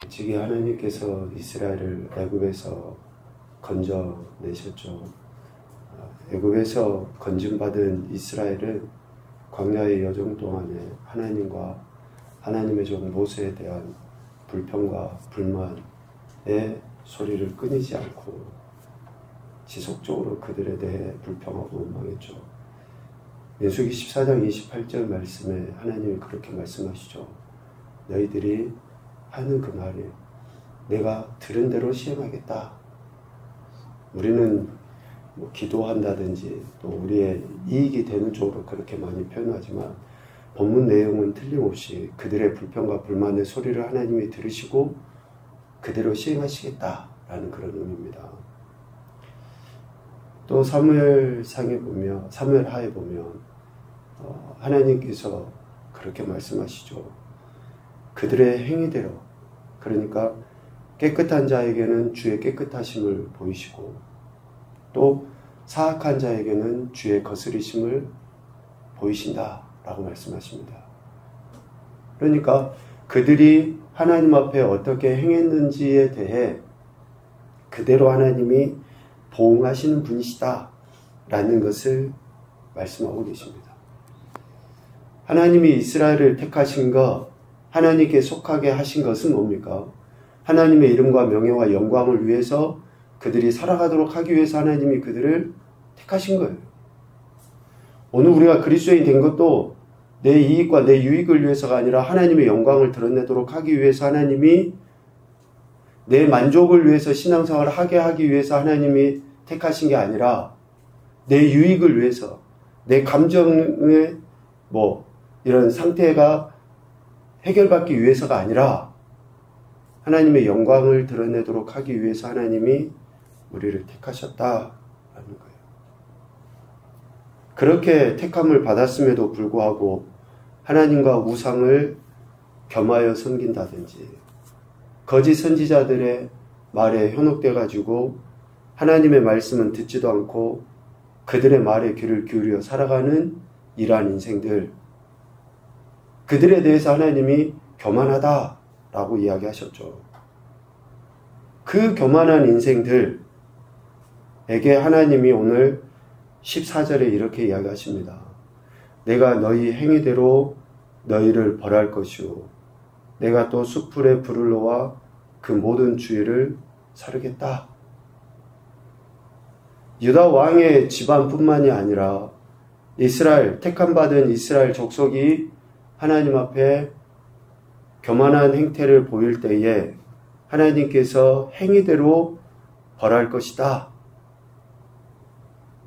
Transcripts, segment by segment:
지금 하나님께서 이스라엘을 애굽에서 건져내셨죠. 애굽에서 건짐받은 이스라엘은 광야의 여정 동안에 하나님과 하나님의 종 모세에 대한 불평과 불만의 소리를 끊이지 않고 지속적으로 그들에 대해 불평하고 원망했죠. 민수기 14장 28절 말씀에 하나님이 그렇게 말씀하시죠. 너희들이 하는 그 말이 내가 들은 대로 시행하겠다. 우리는 기도한다든지 또 우리의 이익이 되는 쪽으로 그렇게 많이 표현하지만 본문 내용은 틀림없이 그들의 불평과 불만의 소리를 하나님이 들으시고 그대로 시행하시겠다라는 그런 의미입니다. 또 사무엘하에 보면 하나님께서 그렇게 말씀하시죠. 그들의 행위대로, 그러니까 깨끗한 자에게는 주의 깨끗하심을 보이시고 또 사악한 자에게는 주의 거스리심을 보이신다라고 말씀하십니다. 그러니까 그들이 하나님 앞에 어떻게 행했는지에 대해 그대로 하나님이 보응하시는 분이시다라는 것을 말씀하고 계십니다. 하나님이 이스라엘을 택하신 것, 하나님께 속하게 하신 것은 뭡니까? 하나님의 이름과 명예와 영광을 위해서 그들이 살아가도록 하기 위해서 하나님이 그들을 택하신 거예요. 오늘 우리가 그리스도인 된 것도 내 이익과 내 유익을 위해서가 아니라 하나님의 영광을 드러내도록 하기 위해서 하나님이 내 만족을 위해서 신앙생활을 하게 하기 위해서 하나님이 택하신 게 아니라 내 유익을 위해서 내 감정의 이런 상태가 해결받기 위해서가 아니라 하나님의 영광을 드러내도록 하기 위해서 하나님이 우리를 택하셨다라는 거예요. 그렇게 택함을 받았음에도 불구하고 하나님과 우상을 겸하여 섬긴다든지 거짓 선지자들의 말에 현혹돼 가지고 하나님의 말씀은 듣지도 않고 그들의 말에 귀를 기울여 살아가는 이러한 인생들, 그들에 대해서 하나님이 교만하다라고 이야기하셨죠. 그 교만한 인생들에게 하나님이 오늘 14절에 이렇게 이야기하십니다. 내가 너희 행위대로 너희를 벌할 것이요 내가 또 숯불에 불을 놓아 그 모든 주위를 사르겠다. 유다 왕의 집안뿐만이 아니라 이스라엘, 택함받은 이스라엘 족속이 하나님 앞에 교만한 행태를 보일 때에 하나님께서 행위대로 벌할 것이다.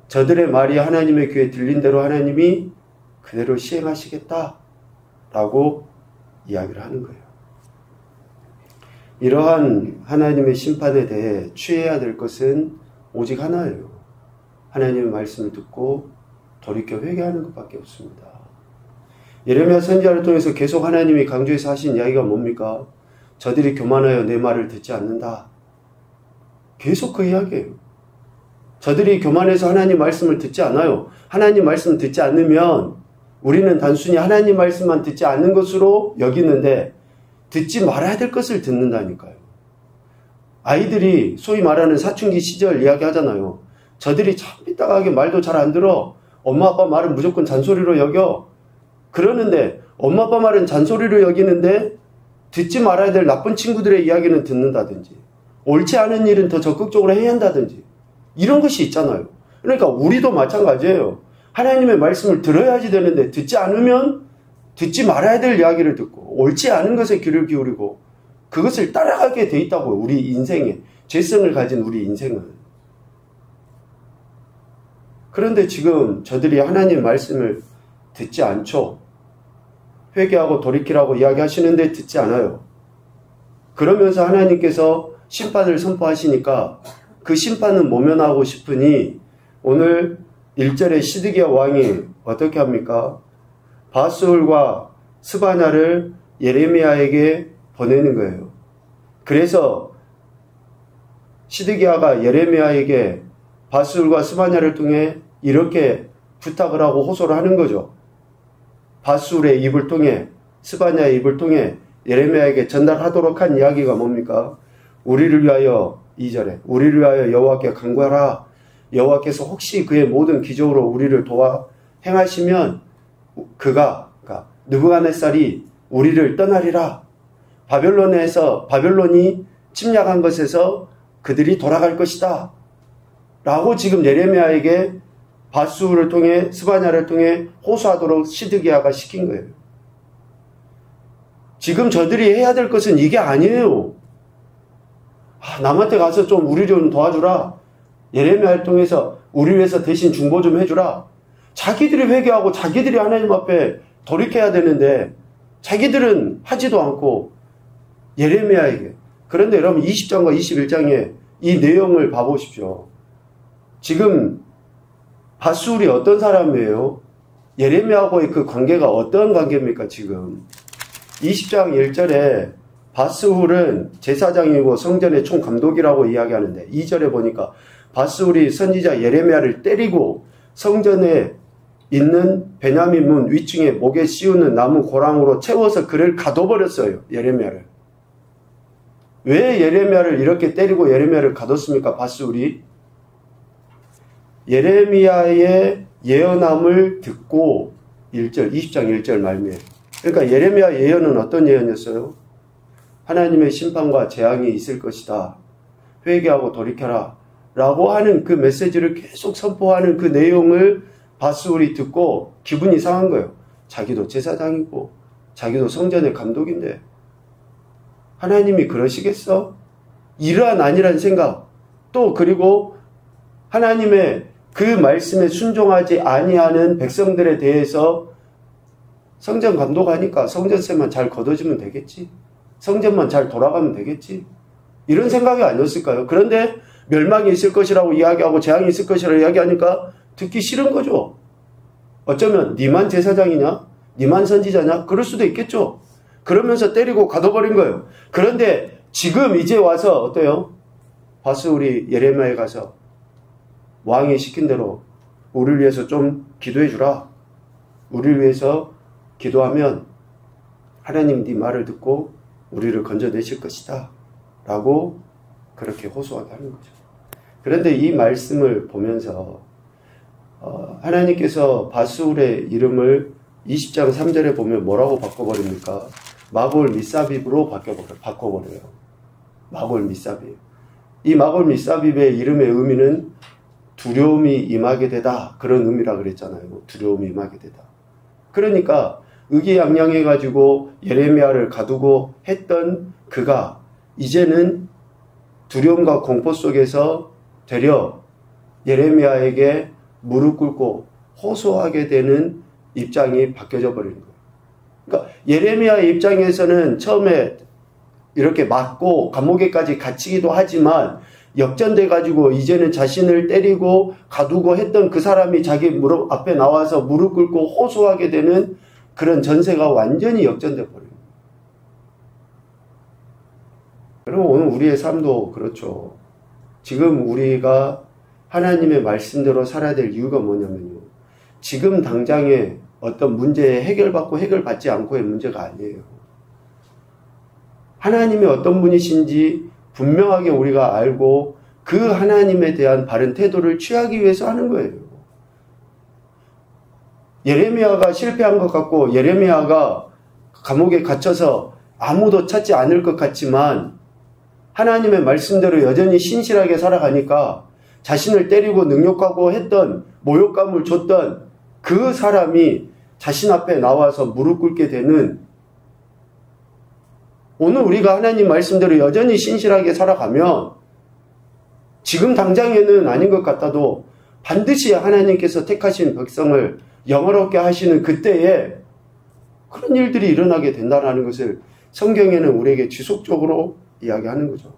저들의 말이 하나님의 귀에 들린 대로 하나님이 그대로 시행하시겠다 라고 이야기를 하는 거예요. 이러한 하나님의 심판에 대해 취해야 될 것은 오직 하나예요. 하나님의 말씀을 듣고 돌이켜 회개하는 것밖에 없습니다. 예레미야 선지자를 통해서 계속 하나님이 강조해서 하신 이야기가 뭡니까? 저들이 교만하여 내 말을 듣지 않는다. 계속 그 이야기예요. 저들이 교만해서 하나님 말씀을 듣지 않아요. 하나님 말씀을 듣지 않으면 우리는 단순히 하나님 말씀만 듣지 않는 것으로 여기는데 듣지 말아야 될 것을 듣는다니까요. 아이들이 소위 말하는 사춘기 시절 이야기 하잖아요. 저들이 참 삐딱하게 말도 잘 안 들어. 엄마 아빠 말은 무조건 잔소리로 여겨. 그러는데 엄마 아빠 말은 잔소리로 여기는데 듣지 말아야 될 나쁜 친구들의 이야기는 듣는다든지 옳지 않은 일은 더 적극적으로 해야 한다든지 이런 것이 있잖아요. 그러니까 우리도 마찬가지예요. 하나님의 말씀을 들어야지 되는데 듣지 않으면 듣지 말아야 될 이야기를 듣고 옳지 않은 것에 귀를 기울이고 그것을 따라가게 돼 있다고요. 우리 인생에 죄성을 가진 우리 인생은. 그런데 지금 저들이 하나님 말씀을 듣지 않죠. 회개하고 돌이키라고 이야기하시는데 듣지 않아요. 그러면서 하나님께서 심판을 선포하시니까 그 심판은 모면하고 싶으니 오늘 1절에 시드기야 왕이 어떻게 합니까? 바술과 스바냐를 예레미야에게 보내는 거예요. 그래서 시드기야가 예레미야에게 바술과 스바냐를 통해 이렇게 부탁을 하고 호소를 하는 거죠. 바술의 입을 통해 스바냐의 입을 통해 예레미야에게 전달하도록 한 이야기가 뭡니까? 우리를 위하여 2절에 우리를 위하여 여호와께 간구하라. 여호와께서 혹시 그의 모든 기적으로 우리를 도와 행하시면 그러니까 느부갓네살이 우리를 떠나리라. 바벨론이 침략한 것에서 그들이 돌아갈 것이다. 라고 지금 예레미야에게 바수를 통해 스바냐를 통해 호소하도록 시드기야가 시킨 거예요. 지금 저들이 해야 될 것은 이게 아니에요. 남한테 가서 좀 우리 좀 도와주라. 예레미야를 통해서 우리 위해서 대신 중보 좀 해주라. 자기들이 회개하고 자기들이 하나님 앞에 돌이켜야 되는데 자기들은 하지도 않고 예레미야에게. 그런데 여러분 20장과 21장에 이 내용을 봐보십시오. 지금 바술이 어떤 사람이에요? 예레미야하고의 그 관계가 어떤 관계입니까 지금? 20장 1절에 바스훌은 제사장이고 성전의 총감독이라고 이야기하는데 2절에 보니까 바스훌이 선지자 예레미야를 때리고 성전에 있는 베냐민 문 위층에 목에 씌우는 나무 고랑으로 채워서 그를 가둬버렸어요. 예레미야를. 왜 예레미야를 이렇게 때리고 예레미야를 가뒀습니까? 바스훌이 예레미야의 예언함을 듣고 1절 20장 1절 말미에 그러니까 예레미야 예언은 어떤 예언이었어요? 하나님의 심판과 재앙이 있을 것이다. 회개하고 돌이켜라. 라고 하는 그 메시지를 계속 선포하는 그 내용을 바스훌이 듣고 기분이 상한 거예요. 자기도 제사장이고 자기도 성전의 감독인데 하나님이 그러시겠어? 이러한 아니란 생각 또 그리고 하나님의 그 말씀에 순종하지 아니하는 백성들에 대해서 성전 감독하니까 성전세만 잘 걷어주면 되겠지. 성전만 잘 돌아가면 되겠지. 이런 생각이 아니었을까요? 그런데 멸망이 있을 것이라고 이야기하고 재앙이 있을 것이라고 이야기하니까 듣기 싫은 거죠. 어쩌면 니만 제사장이냐? 니만 선지자냐? 그럴 수도 있겠죠. 그러면서 때리고 가둬버린 거예요. 그런데 지금 이제 와서 어때요? 바스훌이 예레미야에 가서 왕이 시킨 대로 우리를 위해서 좀 기도해 주라. 우리를 위해서 기도하면 하나님 네 말을 듣고 우리를 건져내실 것이다. 라고 그렇게 호소하게 하는 거죠. 그런데 이 말씀을 보면서 하나님께서 바스훌의 이름을 20장 3절에 보면 뭐라고 바꿔버립니까? 마골 미사빕으로 바꿔버려요. 마골 미사빕. 이 마골 미사빕의 이름의 의미는 두려움이 임하게 되다. 그런 의미라 그랬잖아요. 두려움이 임하게 되다. 그러니까 의기양양해가지고 예레미야를 가두고 했던 그가 이제는 두려움과 공포 속에서 되려 예레미야에게 무릎 꿇고 호소하게 되는 입장이 바뀌어져 버리는 거예요. 그러니까 예레미야의 입장에서는 처음에 이렇게 맞고 감옥에까지 갇히기도 하지만 역전돼 가지고 이제는 자신을 때리고 가두고 했던 그 사람이 자기 무릎 앞에 나와서 무릎 꿇고 호소하게 되는 그런 전세가 완전히 역전돼 버려요. 여러분 오늘 우리의 삶도 그렇죠. 지금 우리가 하나님의 말씀대로 살아야 될 이유가 뭐냐면요. 지금 당장에 어떤 문제에 해결받지 않고의 문제가 아니에요. 하나님이 어떤 분이신지 분명하게 우리가 알고 그 하나님에 대한 바른 태도를 취하기 위해서 하는 거예요. 예레미야가 실패한 것 같고 예레미야가 감옥에 갇혀서 아무도 찾지 않을 것 같지만 하나님의 말씀대로 여전히 신실하게 살아가니까 자신을 때리고 능욕하고 했던 모욕감을 줬던 그 사람이 자신 앞에 나와서 무릎 꿇게 되는 오늘 우리가 하나님 말씀대로 여전히 신실하게 살아가면 지금 당장에는 아닌 것 같아도 반드시 하나님께서 택하신 백성을 영화롭게 하시는 그때에 그런 일들이 일어나게 된다는 것을 성경에는 우리에게 지속적으로 이야기하는 거죠.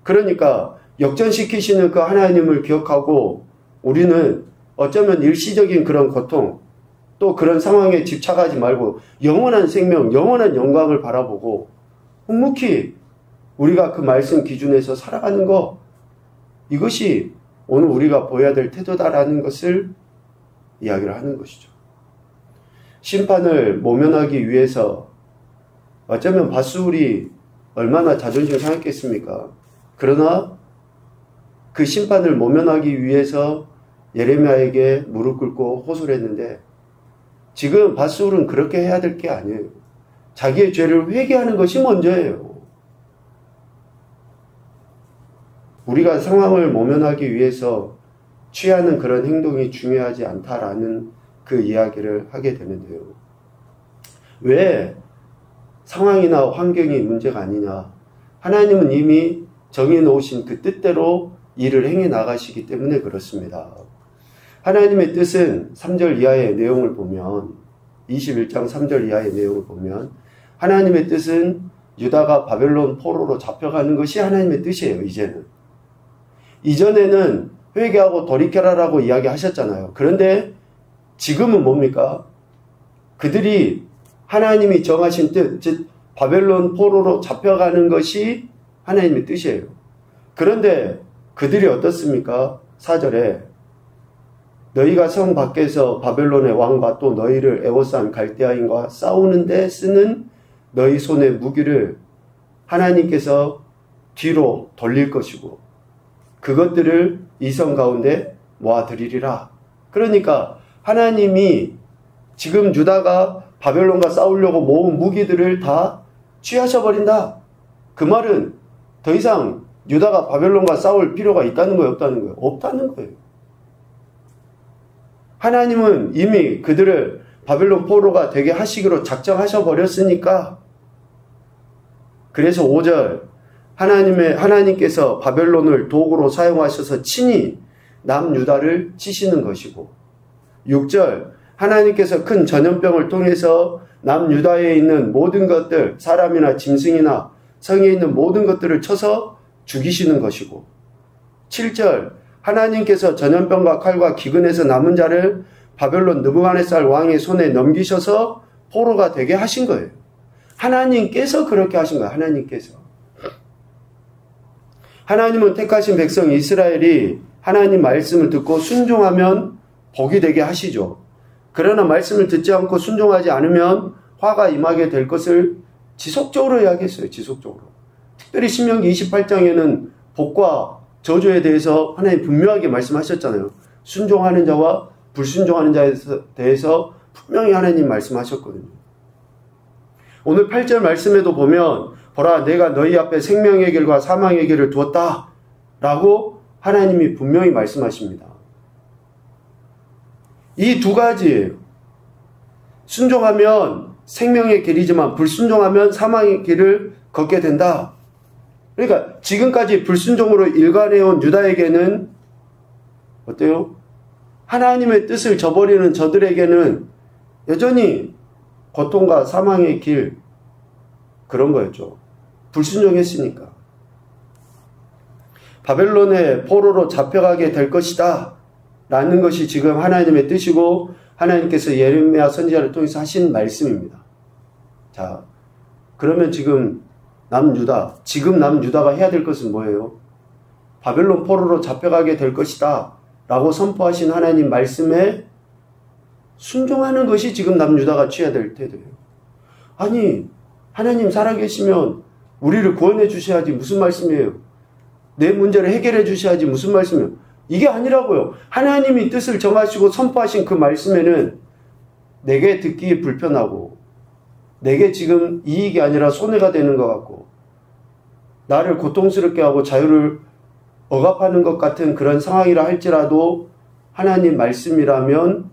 그러니까 역전시키시는 그 하나님을 기억하고 우리는 어쩌면 일시적인 그런 고통 또 그런 상황에 집착하지 말고 영원한 생명, 영원한 영광을 바라보고 묵묵히 우리가 그 말씀 기준에서 살아가는 것 이것이 오늘 우리가 보여야 될 태도다라는 것을 이야기를 하는 것이죠. 심판을 모면하기 위해서 어쩌면 밧수울이 얼마나 자존심 상했겠습니까? 그러나 그 심판을 모면하기 위해서 예레미야에게 무릎 꿇고 호소를 했는데 지금 밧수울은 그렇게 해야 될 게 아니에요. 자기의 죄를 회개하는 것이 먼저예요. 우리가 상황을 모면하기 위해서 취하는 그런 행동이 중요하지 않다라는 그 이야기를 하게 되는데요. 왜 상황이나 환경이 문제가 아니냐? 하나님은 이미 정해놓으신 그 뜻대로 일을 행해 나가시기 때문에 그렇습니다. 하나님의 뜻은 3절 이하의 내용을 보면 21장 3절 이하의 내용을 보면 하나님의 뜻은 유다가 바벨론 포로로 잡혀가는 것이 하나님의 뜻이에요. 이전에는 회개하고 돌이켜라라고 이야기하셨잖아요. 그런데 지금은 뭡니까? 그들이 하나님이 정하신 뜻, 즉 바벨론 포로로 잡혀가는 것이 하나님의 뜻이에요. 그런데 그들이 어떻습니까? 4절에 너희가 성 밖에서 바벨론의 왕과 또 너희를 애워싼 갈대아인과 싸우는데 쓰는 너희 손의 무기를 하나님께서 뒤로 돌릴 것이고 그것들을 이 성 가운데 모아드리리라. 그러니까 하나님이 지금 유다가 바벨론과 싸우려고 모은 무기들을 다 취하셔버린다. 그 말은 더 이상 유다가 바벨론과 싸울 필요가 있다는 거예요? 없다는 거예요? 없다는 거예요. 하나님은 이미 그들을 바벨론 포로가 되게 하시기로 작정하셔 버렸으니까 그래서 5절 하나님께서 바벨론을 도구로 사용하셔서 친히 남유다를 치시는 것이고 6절 하나님께서 큰 전염병을 통해서 남유다에 있는 모든 것들 사람이나 짐승이나 성에 있는 모든 것들을 쳐서 죽이시는 것이고 7절 하나님께서 전염병과 칼과 기근에서 남은 자를 바벨론 느부갓네살 왕의 손에 넘기셔서 포로가 되게 하신 거예요. 하나님께서 그렇게 하신 거예요. 하나님은 택하신 백성 이스라엘이 하나님 말씀을 듣고 순종하면 복이 되게 하시죠. 그러나 말씀을 듣지 않고 순종하지 않으면 화가 임하게 될 것을 지속적으로 이야기했어요. 특별히 신명기 28장에는 복과 저주에 대해서 하나님 분명하게 말씀하셨잖아요. 순종하는 자와 불순종하는 자에 대해서 분명히 하나님 말씀하셨거든요. 오늘 8절 말씀에도 보면 보라 내가 너희 앞에 생명의 길과 사망의 길을 두었다 라고 하나님이 분명히 말씀하십니다. 이 두 가지예요. 순종하면 생명의 길이지만 불순종하면 사망의 길을 걷게 된다. 그러니까 지금까지 불순종으로 일관해온 유다에게는 어때요? 하나님의 뜻을 저버리는 저들에게는 여전히 고통과 사망의 길 그런 거였죠. 불순종했으니까. 바벨론의 포로로 잡혀가게 될 것이다 라는 것이 지금 하나님의 뜻이고 하나님께서 예레미야 선지자를 통해서 하신 말씀입니다. 자, 그러면 지금 남유다가 해야 될 것은 뭐예요? 바벨론 포로로 잡혀가게 될 것이다 라고 선포하신 하나님 말씀에 순종하는 것이 지금 남유다가 취해야 될 테도예요. 아니 하나님 살아계시면 우리를 구원해 주셔야지 무슨 말씀이에요? 내 문제를 해결해 주셔야지 무슨 말씀이에요? 이게 아니라고요. 하나님이 뜻을 정하시고 선포하신 그 말씀에는 내게 듣기 불편하고 내게 지금 이익이 아니라 손해가 되는 것 같고 나를 고통스럽게 하고 자유를 억압하는 것 같은 그런 상황이라 할지라도 하나님 말씀이라면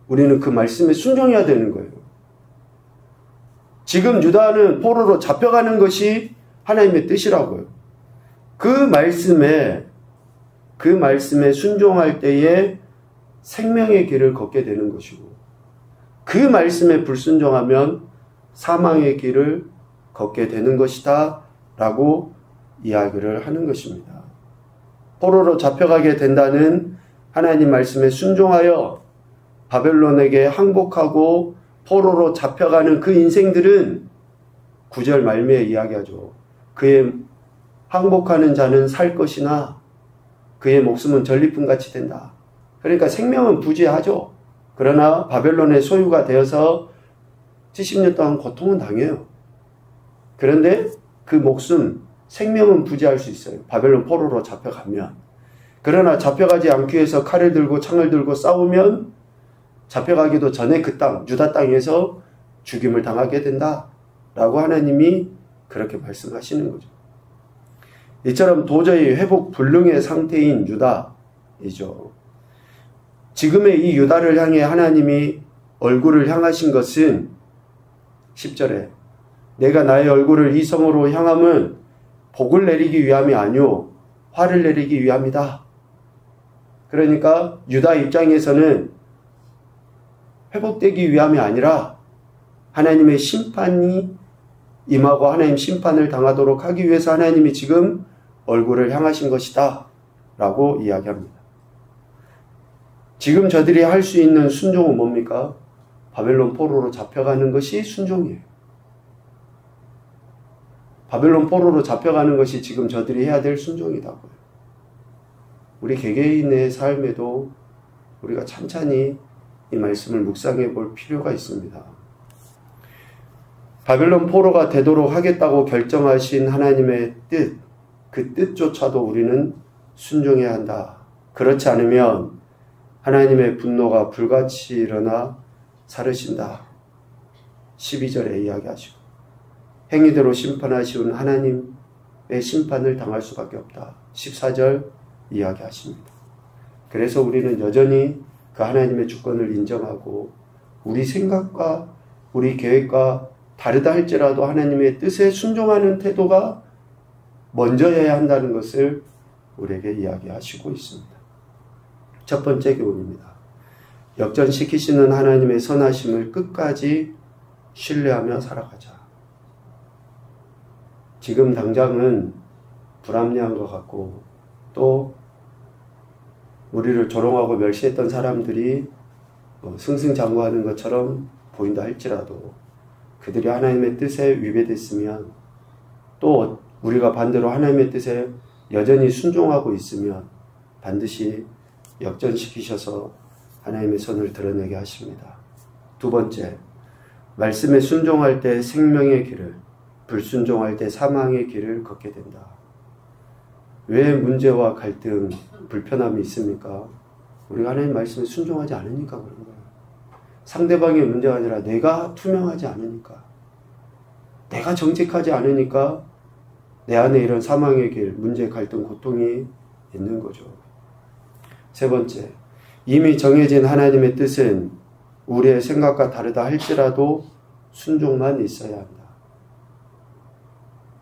우리는 그 말씀에 순종해야 되는 거예요. 지금 유다는 포로로 잡혀가는 것이 하나님의 뜻이라고요. 그 말씀에 순종할 때에 생명의 길을 걷게 되는 것이고 그 말씀에 불순종하면 사망의 길을 걷게 되는 것이다 라고 이야기를 하는 것입니다. 포로로 잡혀가게 된다는 하나님 말씀에 순종하여 바벨론에게 항복하고 포로로 잡혀가는 그 인생들은 9절 말미에 이야기하죠. 그의 항복하는 자는 살 것이나 그의 목숨은 전리품같이 된다. 그러니까 생명은 부재하죠. 그러나 바벨론의 소유가 되어서 70년 동안 고통은 당해요. 그런데 그 목숨, 생명은 부지할 수 있어요. 바벨론 포로로 잡혀가면. 그러나 잡혀가지 않기 위해서 칼을 들고 창을 들고 싸우면 잡혀가기도 전에 그 땅, 유다 땅에서 죽임을 당하게 된다. 라고 하나님이 그렇게 말씀하시는 거죠. 이처럼 도저히 회복 불능의 상태인 유다이죠. 지금의 이 유다를 향해 하나님이 얼굴을 향하신 것은 10절에 내가 나의 얼굴을 이 성으로 향함은 복을 내리기 위함이 아니오 화를 내리기 위함이다. 그러니까 유다 입장에서는 회복되기 위함이 아니라 하나님의 심판이 임하고 하나님 심판을 당하도록 하기 위해서 하나님이 지금 얼굴을 향하신 것이다 라고 이야기합니다. 지금 저들이 할 수 있는 순종은 뭡니까? 바벨론 포로로 잡혀가는 것이 순종이에요. 바벨론 포로로 잡혀가는 것이 지금 저들이 해야 될 순종이라고요. 우리 개개인의 삶에도 우리가 찬찬히 이 말씀을 묵상해 볼 필요가 있습니다. 바벨론 포로가 되도록 하겠다고 결정하신 하나님의 뜻, 그 뜻조차도 우리는 순종해야 한다. 그렇지 않으면 하나님의 분노가 불같이 일어나 사르신다. 12절에 이야기하시고 행위대로 심판하시는 하나님의 심판을 당할 수밖에 없다. 14절 이야기하십니다. 그래서 우리는 여전히 그 하나님의 주권을 인정하고 우리 생각과 우리 계획과 다르다 할지라도 하나님의 뜻에 순종하는 태도가 먼저여야 한다는 것을 우리에게 이야기하시고 있습니다. 첫 번째 교훈입니다. 역전시키시는 하나님의 선하심을 끝까지 신뢰하며 살아가자. 지금 당장은 불합리한 것 같고 또 우리를 조롱하고 멸시했던 사람들이 승승장구하는 것처럼 보인다 할지라도 그들이 하나님의 뜻에 위배됐으면 또 우리가 반대로 하나님의 뜻에 여전히 순종하고 있으면 반드시 역전시키셔서 하나님의 손을 드러내게 하십니다. 두 번째, 말씀에 순종할 때 생명의 길을, 불순종할 때 사망의 길을 걷게 된다. 왜 문제와 갈등, 불편함이 있습니까? 우리가 하나님 말씀에 순종하지 않으니까 그런 거예요. 상대방의 문제가 아니라 내가 투명하지 않으니까, 내가 정직하지 않으니까 내 안에 이런 사망의 길, 문제, 갈등, 고통이 있는 거죠. 세 번째, 이미 정해진 하나님의 뜻은 우리의 생각과 다르다 할지라도 순종만 있어야 한다.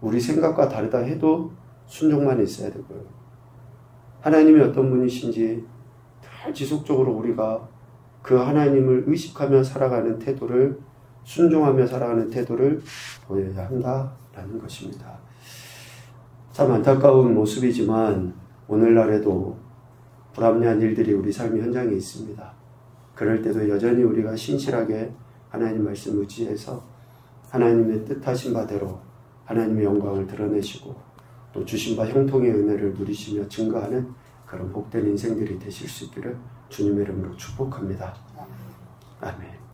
우리 생각과 다르다 해도 순종만 있어야 되고요. 하나님이 어떤 분이신지 늘 지속적으로 우리가 그 하나님을 의식하며 살아가는 태도를, 순종하며 살아가는 태도를 보여야 한다라는 것입니다. 참 안타까운 모습이지만 오늘날에도 불합리한 일들이 우리 삶의 현장에 있습니다. 그럴 때도 여전히 우리가 신실하게 하나님 말씀 의지해서 하나님의 뜻하신 바대로 하나님의 영광을 드러내시고 또 주신 바 형통의 은혜를 누리시며 증거하는 그런 복된 인생들이 되실 수 있기를 주님의 이름으로 축복합니다. 아멘.